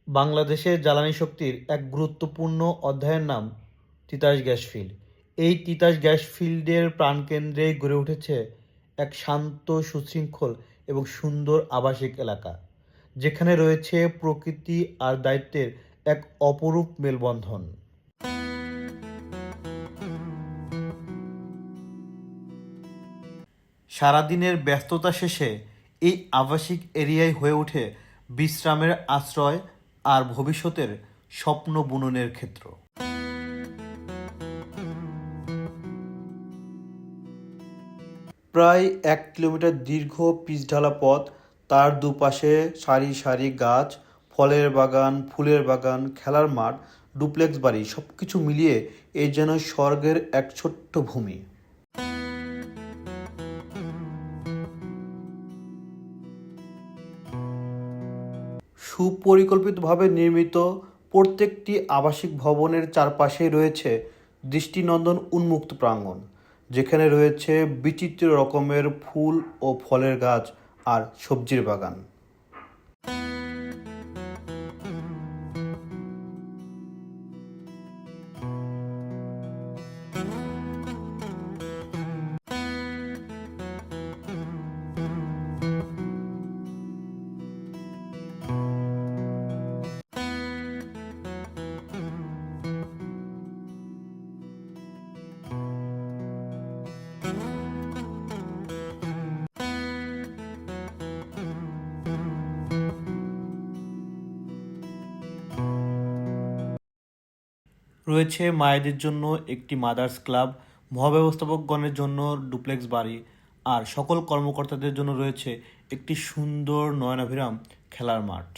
বাংলাদেশের জ্বালানি শক্তির এক গুরুত্বপূর্ণ অধ্যায়ের নাম তিতাস গ্যাস ফিল্ড। এই তিতাস গ্যাস ফিল্ডের প্রাণকেন্দ্রেই গড়ে উঠেছে এক শান্ত, সুশৃঙ্খল এবং সুন্দর আবাসিক এলাকা, যেখানে রয়েছে প্রকৃতি আর দায়িত্বের এক অপরূপ মেলবন্ধন। সারাদিনের ব্যস্ততা শেষে এই আবাসিক এরিয়াই হয়ে ওঠে বিশ্রামের আশ্রয় আর ভবিষ্যতের স্বপ্ন বুননের ক্ষেত্র। প্রায় 1 কিলোমিটার দীর্ঘ পিচঢালা পথ, তার দুপাশে সারি সারি গাছ, ফলের বাগান, ফুলের বাগান, খেলার মাঠ, ডুপ্লেক্স বাড়ি, সবকিছু মিলিয়ে এই যেন স্বর্গের এক ছোট্ট ভূমি। সুপরিকল্পিতভাবে নির্মিত প্রত্যেকটি আবাসিক ভবনের চারপাশেই রয়েছে দৃষ্টিনন্দন উন্মুক্ত প্রাঙ্গণ, যেখানে রয়েছে বিচিত্র রকমের ফুল ও ফলের গাছ আর সবজির বাগান। রয়েছে মায়েদের জন্য একটি মাদার্স ক্লাব, মহাব্যবস্থাপকগণের জন্য ডুপ্লেক্স বাড়ি, আর সকল কর্মকর্তাদের জন্য রয়েছে একটি সুন্দর নয়নাভিরাম খেলার মাঠ।